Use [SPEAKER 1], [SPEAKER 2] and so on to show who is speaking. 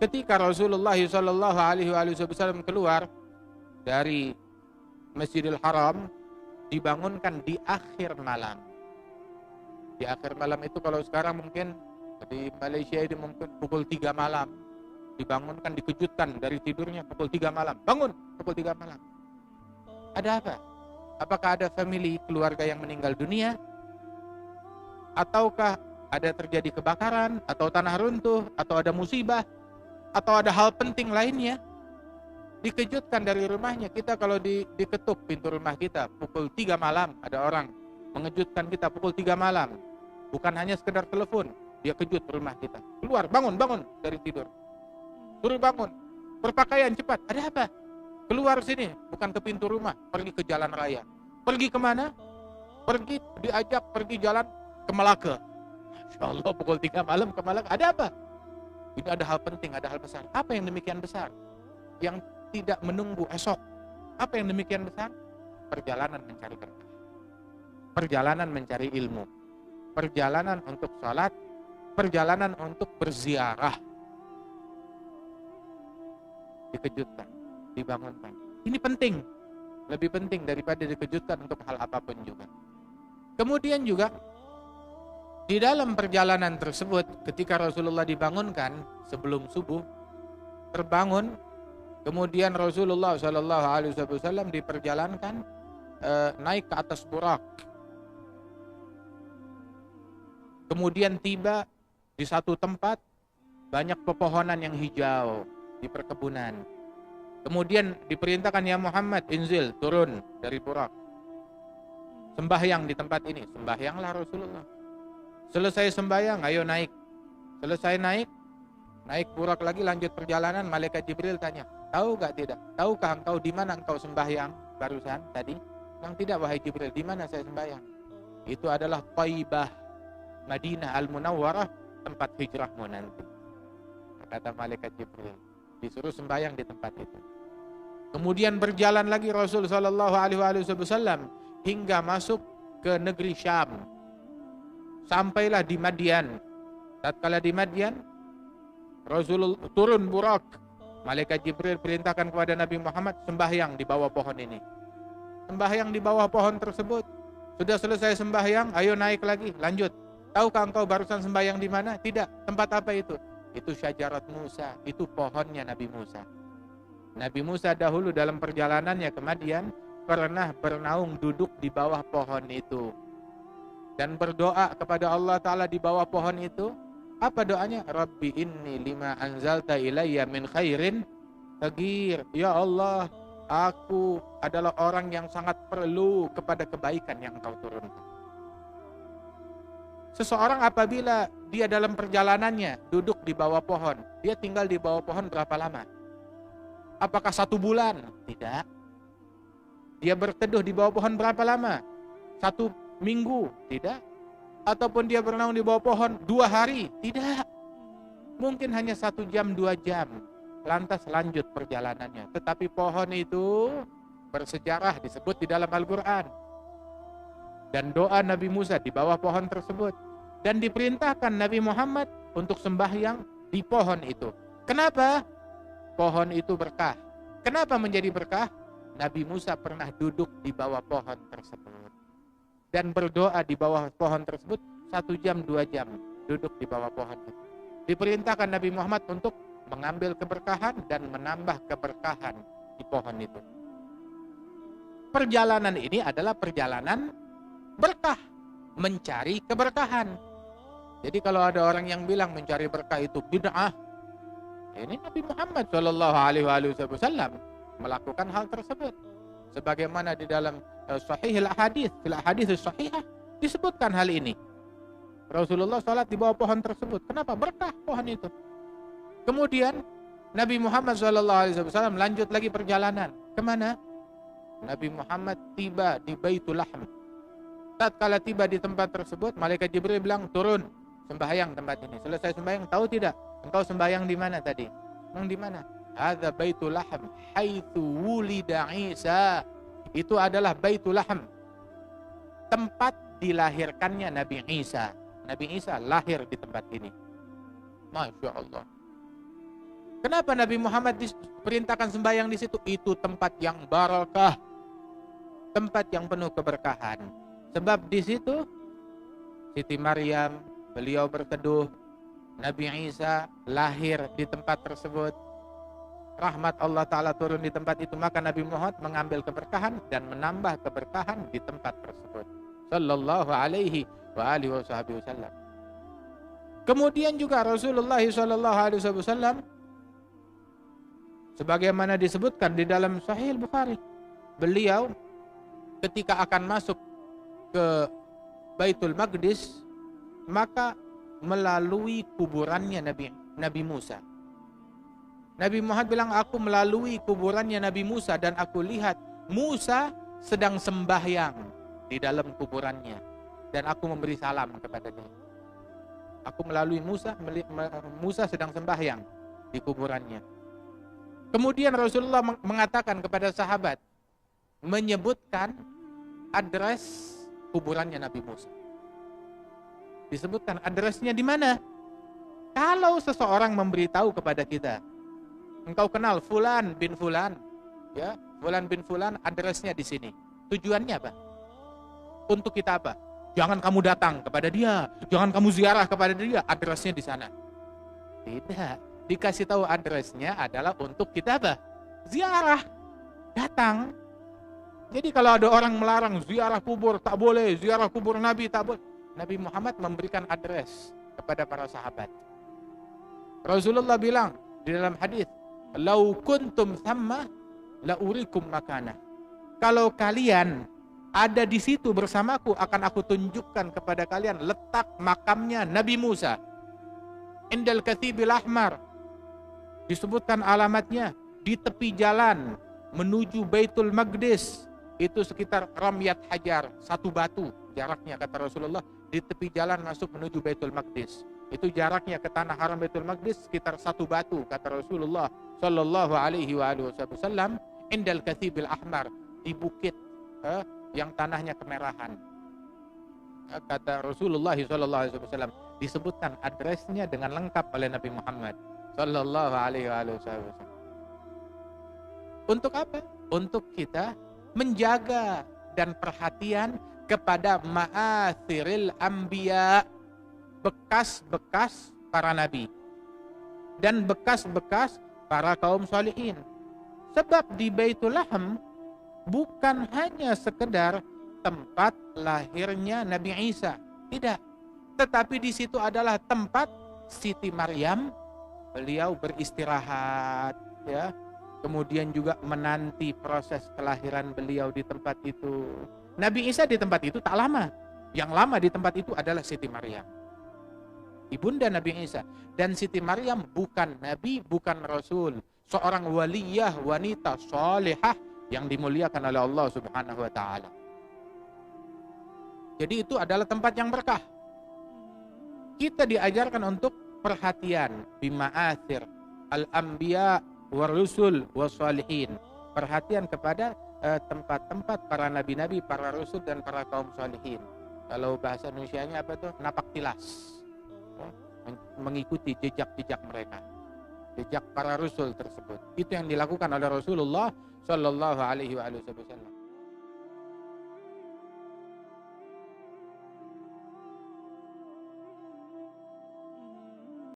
[SPEAKER 1] ketika Rasulullah Shallallahu Alaihi Wasallam keluar dari Masjidil Haram, dibangunkan di akhir malam. Di akhir malam itu kalau sekarang mungkin di Malaysia ini mungkin pukul 3 malam. Dibangunkan, dikejutkan dari tidurnya pukul 3 malam. Bangun, pukul 3 malam. Ada apa? Apakah ada family keluarga yang meninggal dunia? Ataukah ada terjadi kebakaran? Atau tanah runtuh? Atau ada musibah? Atau ada hal penting lainnya? Dikejutkan dari rumahnya. Kita kalau diketuk pintu rumah kita pukul 3 malam, ada orang mengejutkan kita pukul 3 malam. Bukan hanya sekedar telepon, dia kejut rumah kita. Keluar, bangun dari tidur. Suruh bangun, berpakaian cepat. Ada apa? Keluar sini, bukan ke pintu rumah, pergi ke jalan raya. Pergi kemana? Pergi jalan ke Melaka. Masya Allah, pukul 3 malam ke Melaka. Ada apa? Ini ada hal penting, ada hal besar. Apa yang demikian besar? Yang tidak menunggu esok. Apa yang demikian besar? Perjalanan mencari berkah. Perjalanan mencari ilmu. Perjalanan untuk sholat. Perjalanan untuk berziarah. Dikejutkan, dibangunkan. Ini penting. Lebih penting daripada dikejutkan untuk hal apapun juga. Kemudian juga di dalam perjalanan tersebut, ketika Rasulullah dibangunkan sebelum subuh, terbangun, kemudian Rasulullah Shallallahu Alaihi Wasallam diperjalankan naik ke atas burak, kemudian tiba di satu tempat banyak pepohonan yang hijau di perkebunan. Kemudian diperintahkan, ya Muhammad, inzil, turun dari burak, sembahyang di tempat ini. Sembahyanglah Rasulullah. Selesai sembahyang, ayo naik. Selesai naik burak lagi, lanjut perjalanan. Malaikat Jibril tanya, tahukah engkau di mana engkau sembahyang barusan tadi? Bilang, tidak wahai Jibril. Di mana saya sembahyang? Itu adalah Thaibah, Madinah Al-Munawwarah, tempat hijrahmu nanti. Kata malaikat Jibril, disuruh sembahyang di tempat itu. Kemudian berjalan lagi Rasul Sallallahu Alaihi Wasallam hingga masuk ke negeri Syam. Sampailah di Madian. Tatkala di Madian, Rasul turun burak. Malaikat Jibril perintahkan kepada Nabi Muhammad, sembahyang di bawah pohon ini. Sembahyang di bawah pohon tersebut. Sudah selesai sembahyang, ayo naik lagi, lanjut. Tahukah engkau barusan sembahyang di mana? Tidak. Tempat apa itu? Itu syajarat Musa, itu pohonnya Nabi Musa. Nabi Musa dahulu dalam perjalanannya ke Madian pernah bernaung duduk di bawah pohon itu dan berdoa kepada Allah Ta'ala di bawah pohon itu. Apa doanya? Rabbi inni lima anzalta ilayya min khairin faqir. Ya Allah, aku adalah orang yang sangat perlu kepada kebaikan yang Engkau turunkan. Seseorang apabila dia dalam perjalanannya duduk di bawah pohon, dia tinggal di bawah pohon berapa lama? Apakah 1 bulan? Tidak. Dia berteduh di bawah pohon berapa lama? 1 minggu? Tidak. Ataupun dia bernaung di bawah pohon 2 hari? Tidak. Mungkin hanya 1 jam, 2 jam. Lantas lanjut perjalanannya. Tetapi pohon itu bersejarah, disebut di dalam Al-Quran. Dan doa Nabi Musa di bawah pohon tersebut. Dan diperintahkan Nabi Muhammad untuk sembahyang di pohon itu. Kenapa? Pohon itu berkah. Kenapa menjadi berkah? Nabi Musa pernah duduk di bawah pohon tersebut. Dan berdoa di bawah pohon tersebut 1 jam, 2 jam. Duduk di bawah pohon itu. Diperintahkan Nabi Muhammad untuk mengambil keberkahan dan menambah keberkahan di pohon itu. Perjalanan ini adalah perjalanan berkah, mencari keberkahan. Jadi kalau ada orang yang bilang mencari berkah itu bid'ah, ini Nabi Muhammad Shallallahu Alaihi Wasallam melakukan hal tersebut. Sebagaimana di dalam Sahih al-Hadits, fil Ahadits Sahihah disebutkan hal ini. Rasulullah salat di bawah pohon tersebut. Kenapa? Berkah pohon itu. Kemudian Nabi Muhammad Shallallahu Alaihi Wasallam lanjut lagi perjalanan. Kemana? Nabi Muhammad tiba di Baitul Lahm. Tatkala tiba di tempat tersebut, malaikat Jibril bilang, turun, sembahyang tempat ini. Selesai sembahyang, tahu tidak? Engkau sembahyang di mana tadi? Memang di mana? Hadza Baitul Lahm, haitsu wulida Isa. Itu adalah Baitul Lahm, tempat dilahirkannya Nabi Isa. Nabi Isa lahir di tempat ini. Masya Allah. Kenapa Nabi Muhammad diperintahkan sembahyang di situ? Itu tempat yang barakah, tempat yang penuh keberkahan. Sebab di situ Siti Maryam, beliau berteduh, Nabi Isa lahir di tempat tersebut, rahmat Allah Ta'ala turun di tempat itu, maka Nabi Muhammad mengambil keberkahan dan menambah keberkahan di tempat tersebut. Sallallahu alaihi wa alihi wasallam. Kemudian juga Rasulullah sallallahu alaihi wasallam, sebagaimana disebutkan di dalam Sahih Bukhari, beliau ketika akan masuk ke Baitul Maqdis, maka melalui kuburannya Nabi Musa. Nabi Muhammad bilang, aku melalui kuburannya Nabi Musa dan aku lihat Musa sedang sembahyang di dalam kuburannya dan aku memberi salam kepadanya. Aku melalui Musa sedang sembahyang di kuburannya. Kemudian Rasulullah mengatakan kepada sahabat, menyebutkan address kuburannya Nabi Musa. Disebutkan addressnya di mana. Kalau seseorang memberitahu kepada kita, engkau kenal Fulan bin Fulan, ya, Fulan bin Fulan, addressnya di sini. Tujuannya apa? Untuk kita apa? Jangan kamu datang kepada dia, jangan kamu ziarah kepada dia, addressnya di sana. Tidak, dikasih tahu addressnya adalah untuk kita apa? Ziarah, datang. Jadi kalau ada orang melarang ziarah kubur, tak boleh, ziarah kubur Nabi, tak boleh. Nabi Muhammad memberikan address kepada para sahabat. Rasulullah bilang di dalam hadis, "Lau kuntum thamma la urikum makana." Kalau kalian ada di situ bersamaku, akan aku tunjukkan kepada kalian letak makamnya Nabi Musa. Indal Kathibil Ahmar. Disebutkan alamatnya di tepi jalan menuju Baitul Maqdis. Itu sekitar Ramyat Hajar, satu batu jaraknya, kata Rasulullah, di tepi jalan masuk menuju Baitul Maqdis. Itu jaraknya ke tanah haram Baitul Maqdis sekitar satu batu, kata Rasulullah sallallahu alaihi wasallam. Indal Kathibil Ahmar, di bukit yang tanahnya kemerahan. Kata Rasulullah sallallahu alaihi wasallam, disebutkan addressnya dengan lengkap oleh Nabi Muhammad sallallahu alaihi wasallam. Untuk apa? Untuk kita menjaga dan perhatian kepada ma'athiril anbiya, bekas-bekas para nabi dan bekas-bekas para kaum sholihin. Sebab di Baitul Laham bukan hanya sekedar tempat lahirnya Nabi Isa, tidak, tetapi di situ adalah tempat Siti Maryam, beliau beristirahat, ya. Kemudian juga menanti proses kelahiran beliau di tempat itu. Nabi Isa di tempat itu tak lama. Yang lama di tempat itu adalah Siti Maryam, ibunda Nabi Isa. Dan Siti Maryam bukan nabi, bukan rasul, seorang waliyah, wanita salihah yang dimuliakan oleh Allah Subhanahu wa taala. Jadi itu adalah tempat yang berkah. Kita diajarkan untuk perhatian bima'athir al-anbiya warusul wasalihin, perhatian kepada tempat-tempat para nabi-nabi, para rasul dan para kaum salihin. Kalau bahasa Indonesianya apa tuh? Napak tilas, mengikuti jejak-jejak mereka, jejak para rasul tersebut. Itu yang dilakukan oleh Rasulullah sallallahu alaihi wasallam.